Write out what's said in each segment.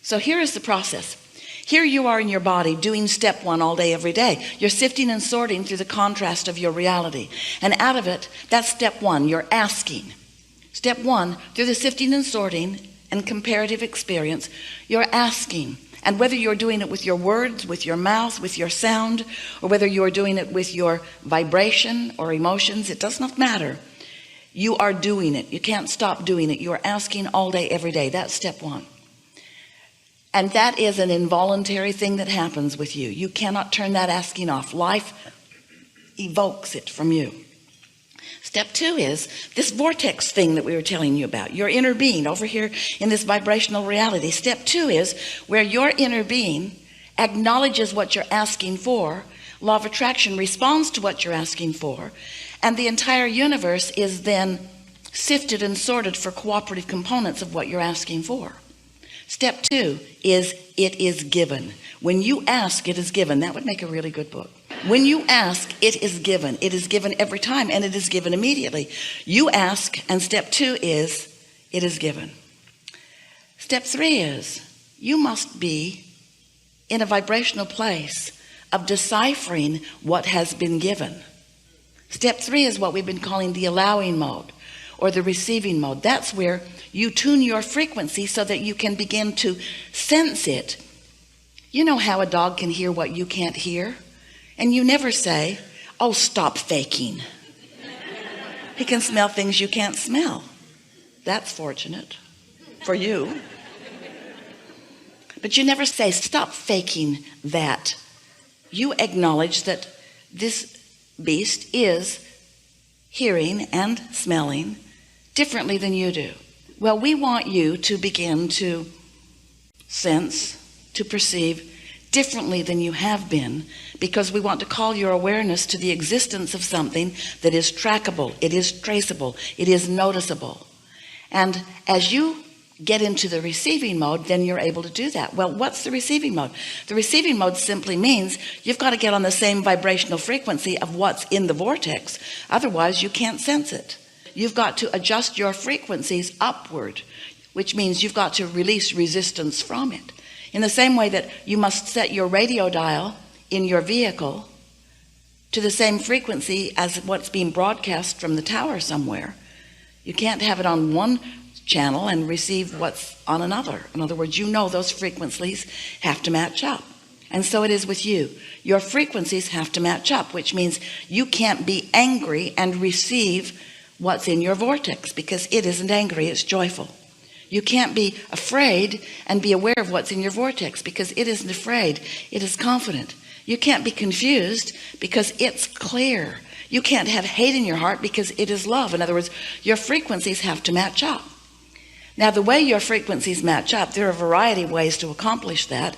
So here is the process. Here you are in your body doing step one all day, every day. You're sifting and sorting through the contrast of your reality. And out of it, that's step one, you're asking. Step one, through the sifting and sorting and comparative experience, you're asking. And whether you're doing it with your words, with your mouth, with your sound, or whether you're doing it with your vibration or emotions, it does not matter. You are doing it. You can't stop doing it. You are asking all day, every day. That's step one. And that is an involuntary thing that happens with you. You cannot turn that asking off. Life evokes it from you. Step two is this vortex thing that we were telling you about, your inner being over here in this vibrational reality. Step two is where your inner being acknowledges what you're asking for. Law of attraction responds to what you're asking for. And the entire universe is then sifted and sorted for cooperative components of what you're asking for. Step two is it is given. When you ask, it is given. That would make a really good book. When you ask, it is given. It is given every time, and it is given immediately. You ask, and step two is it is given. Step three is you must be in a vibrational place of deciphering what has been given. Step three is what we've been calling the allowing mode or the receiving mode. That's where you tune your frequency so that you can begin to sense it. You know how a dog can hear what you can't hear? And you never say, oh, stop faking. He can smell things you can't smell. That's fortunate for you. But you never say, stop faking that. You acknowledge that this beast is hearing and smelling differently than you do. Well, we want you to begin to sense, to perceive differently than you have been, because we want to call your awareness to the existence of something that is trackable, it is traceable, it is noticeable. And as you get into the receiving mode, then you're able to do that. Well, what's the receiving mode? The receiving mode simply means you've got to get on the same vibrational frequency of what's in the vortex. Otherwise, you can't sense it. You've got to adjust your frequencies upward, which means you've got to release resistance from it. In the same way that you must set your radio dial in your vehicle to the same frequency as what's being broadcast from the tower somewhere. You can't have it on one channel and receive what's on another. In other words, you know those frequencies have to match up. And so it is with you. Your frequencies have to match up, which means you can't be angry and receive what's in your vortex, because it isn't angry, it's joyful. You can't be afraid and be aware of what's in your vortex, because it isn't afraid, it is confident. You can't be confused because it's clear. You can't have hate in your heart because it is love. In other words, your frequencies have to match up. Now, the way your frequencies match up, there are a variety of ways to accomplish that.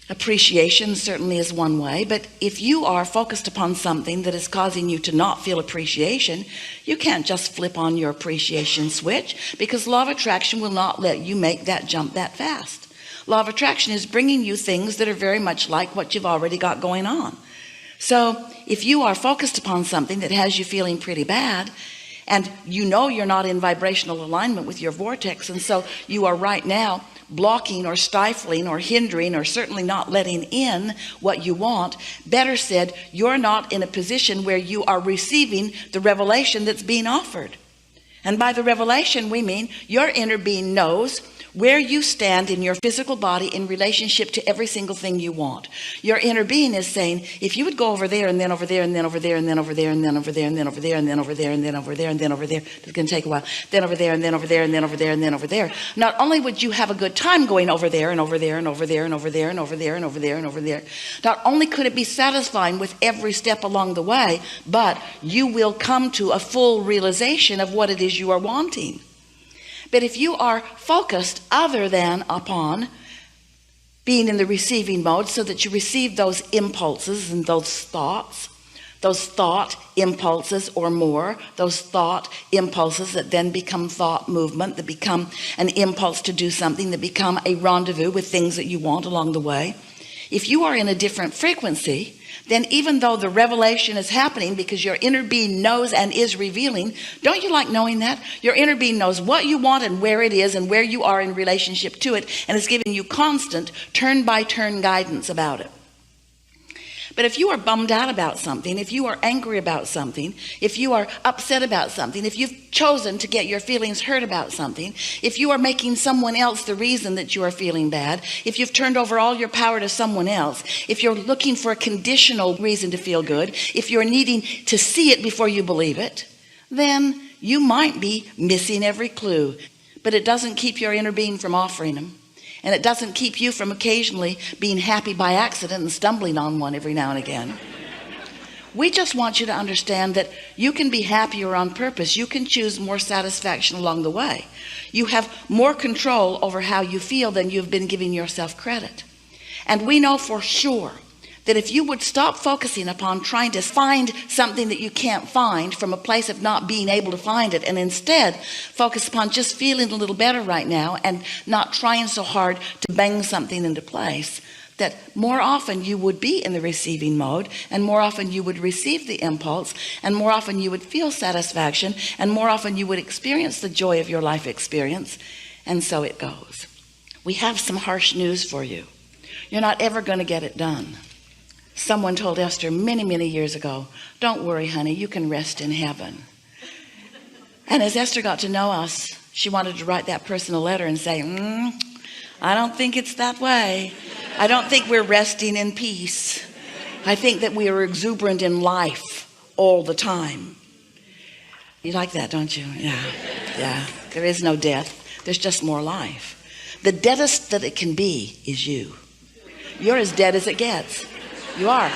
Appreciation certainly is one way, but if you are focused upon something that is causing you to not feel appreciation, you can't just flip on your appreciation switch, because law of attraction will not let you make that jump that fast. Law of attraction is bringing you things that are very much like what you've already got going on. So if you are focused upon something that has you feeling pretty bad, and you know you're not in vibrational alignment with your vortex, and so you are right now blocking or stifling or hindering or certainly not letting in what you want. Better said, you're not in a position where you are receiving the revelation that's being offered. And by the revelation, we mean your inner being knows where you stand in your physical body in relationship to every single thing you want. Your inner being is saying, if you would go over there and then over there and then over there and then over there and then over there and then over there and then over there and then over there and then over there, it's going to take a while, then over there and then over there and then over there and then over there. Not only would you have a good time going over there and over there and over there and over there and over there and over there and over there, not only could it be satisfying with every step along the way, but you will come to a full realization of what it is you are wanting. But if you are focused other than upon being in the receiving mode, so that you receive those impulses and those thought impulses or more, those thought impulses that then become thought movement, that become an impulse to do something, that become a rendezvous with things that you want along the way. If you are in a different frequency, then even though the revelation is happening because your inner being knows and is revealing, don't you like knowing that? Your inner being knows what you want and where it is and where you are in relationship to it, and is giving you constant turn-by-turn guidance about it. But if you are bummed out about something, if you are angry about something, if you are upset about something, if you've chosen to get your feelings hurt about something, if you are making someone else the reason that you are feeling bad, if you've turned over all your power to someone else, if you're looking for a conditional reason to feel good, if you're needing to see it before you believe it, then you might be missing every clue. But it doesn't keep your inner being from offering them. And it doesn't keep you from occasionally being happy by accident and stumbling on one every now and again. We just want you to understand that you can be happier on purpose. You can choose more satisfaction along the way. You have more control over how you feel than you've been giving yourself credit. And we know for sure that if you would stop focusing upon trying to find something that you can't find from a place of not being able to find it, and instead focus upon just feeling a little better right now and not trying so hard to bang something into place, that more often you would be in the receiving mode, and more often you would receive the impulse, and more often you would feel satisfaction, and more often you would experience the joy of your life experience. And so it goes. We have some harsh news for you. You're not ever going to get it done. Someone told Esther many years ago, "Don't worry, honey, you can rest in heaven." And as Esther got to know us, she wanted to write that person a letter and say, I don't think it's that way. I don't think we're resting in peace. I think that we are exuberant in life all the time. You like that, don't you? Yeah. There is no death. There's just more life. The deadest that it can be is you. You're as dead as it gets. You are.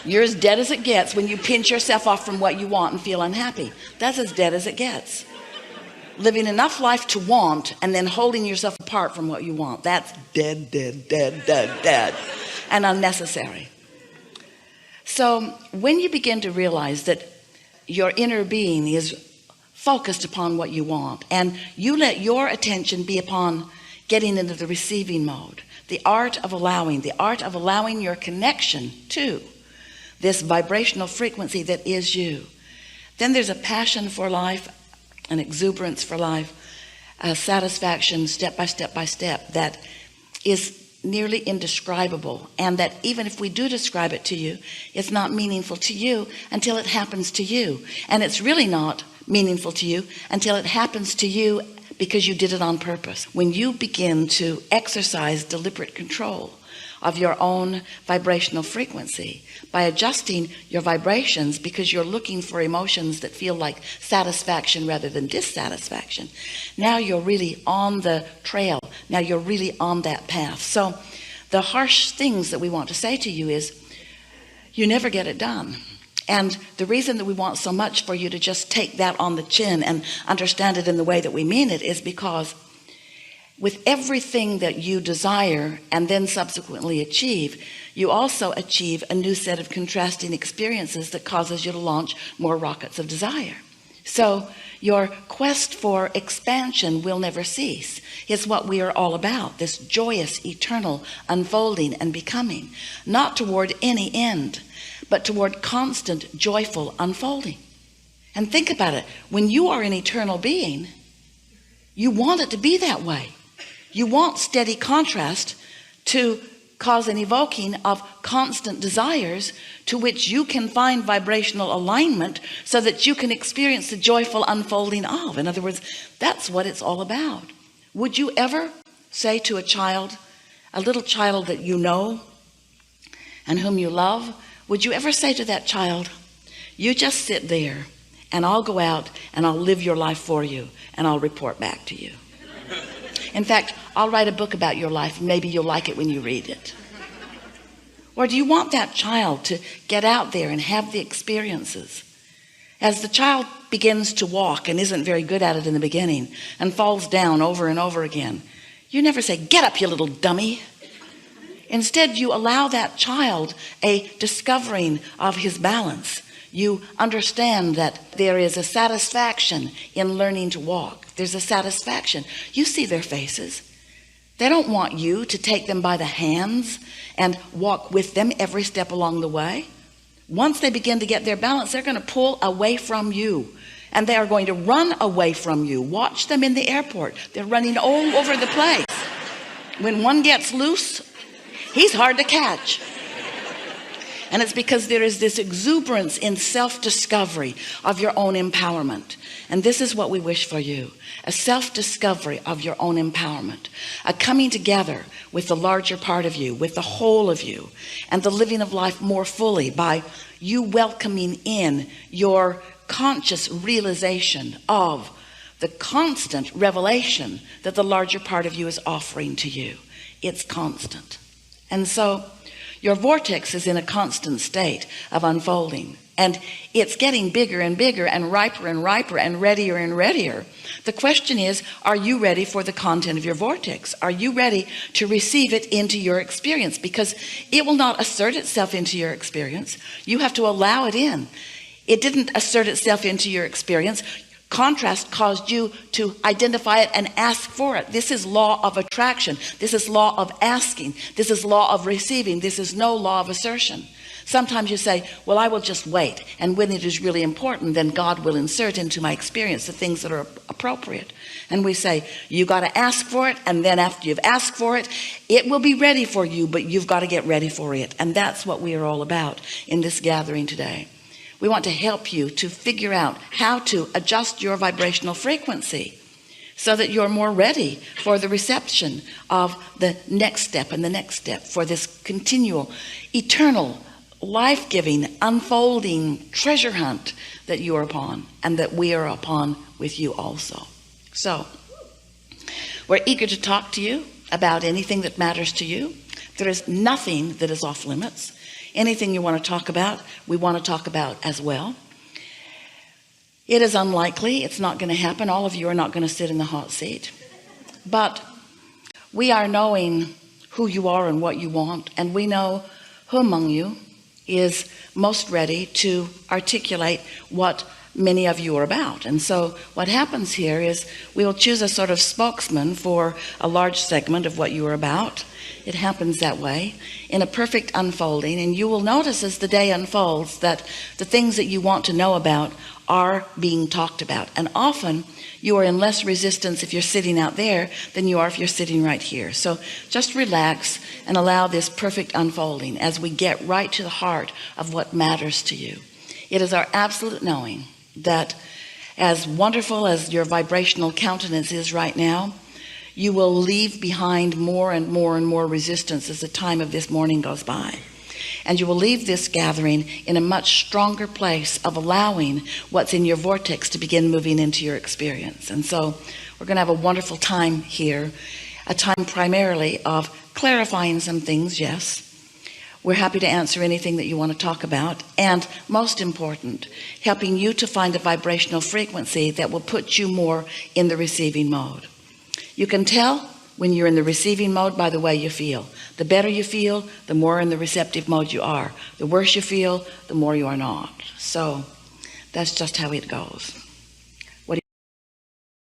You're as dead as it gets when you pinch yourself off from what you want and feel unhappy. That's as dead as it gets. Living enough life to want and then holding yourself apart from what you want. That's dead, and unnecessary. So when you begin to realize that your inner being is focused upon what you want, and you let your attention be upon getting into the receiving mode, the art of allowing your connection to this vibrational frequency that is you, then there's a passion for life, an exuberance for life, a satisfaction step by step that is nearly indescribable, and that even if we do describe it to you, it's not meaningful to you until it happens to you. And it's really not meaningful to you until it happens to you because you did it on purpose. When you begin to exercise deliberate control of your own vibrational frequency by adjusting your vibrations because you're looking for emotions that feel like satisfaction rather than dissatisfaction, now you're really on the trail. Now you're really on that path. So the harsh things that we want to say to you is, you never get it done. And the reason that we want so much for you to just take that on the chin and understand it in the way that we mean it is because with everything that you desire and then subsequently achieve, you also achieve a new set of contrasting experiences that causes you to launch more rockets of desire. So your quest for expansion will never cease. It's what we are all about, this joyous, eternal unfolding and becoming, not toward any end, but toward constant, joyful unfolding. And think about it. When you are an eternal being, you want it to be that way. You want steady contrast to cause an evoking of constant desires to which you can find vibrational alignment so that you can experience the joyful unfolding of. In other words, that's what it's all about. Would you ever say to a child, a little child that you know and whom you love, would you ever say to that child, you just sit there and I'll go out and I'll live your life for you and I'll report back to you? In fact, I'll write a book about your life and maybe you'll like it when you read it. Or do you want that child to get out there and have the experiences? As the child begins to walk and isn't very good at it in the beginning and falls down over and over again, you never say, get up, you little dummy. Instead, you allow that child a discovering of his balance. You understand that there is a satisfaction in learning to walk. There's a satisfaction. You see their faces. They don't want you to take them by the hands and walk with them every step along the way. Once they begin to get their balance, they're going to pull away from you, and they are going to run away from you. Watch them in the airport. They're running all over the place. When one gets loose, he's hard to catch. And it's because there is this exuberance in self-discovery of your own empowerment. And this is what we wish for you: a self-discovery of your own empowerment, a coming together with the larger part of you, with the whole of you, and the living of life more fully by you welcoming in your conscious realization of the constant revelation that the larger part of you is offering to you. It's constant. And so your vortex is in a constant state of unfolding, and it's getting bigger and bigger and riper and readier and readier. The question is, are you ready for the content of your vortex? Are you ready to receive it into your experience? Because it will not assert itself into your experience. You have to allow it in. It didn't assert itself into your experience. Contrast caused you to identify it and ask for it. This is law of attraction. This is law of asking. This is law of receiving. This is no law of assertion. Sometimes you say, well, I will just wait, and when it is really important, then God will insert into my experience the things that are appropriate. And we say, you got to ask for it, and then after you've asked for it, it will be ready for you, but you've got to get ready for it. And that's what we are all about in this gathering today. We want to help you to figure out how to adjust your vibrational frequency so that you're more ready for the reception of the next step and the next step, for this continual, eternal, life-giving, unfolding treasure hunt that you are upon, and that we are upon with you also. So we're eager to talk to you about anything that matters to you. There is nothing that is off limits. Anything you want to talk about, we want to talk about as well. It is unlikely, it's not going to happen. All of you are not going to sit in the hot seat. But we are knowing who you are and what you want, and we know who among you is most ready to articulate what many of you are about. And so what happens here is we will choose a sort of spokesman for a large segment of what you are about. It happens that way in a perfect unfolding, and you will notice as the day unfolds that the things that you want to know about are being talked about. And often you are in less resistance if you're sitting out there than you are if you're sitting right here. So just relax and allow this perfect unfolding as we get right to the heart of what matters to you. It is our absolute knowing that as wonderful as your vibrational countenance is right now, you will leave behind more and more and more resistance as the time of this morning goes by. And you will leave this gathering in a much stronger place of allowing what's in your vortex to begin moving into your experience. And so we're going to have a wonderful time here, a time primarily of clarifying some things. Yes, we're happy to answer anything that you want to talk about, and most important, helping you to find a vibrational frequency that will put you more in the receiving mode. You can tell when you're in the receiving mode by the way you feel. The better you feel, the more in the receptive mode you are. The worse you feel, the more you are not. So that's just how it goes.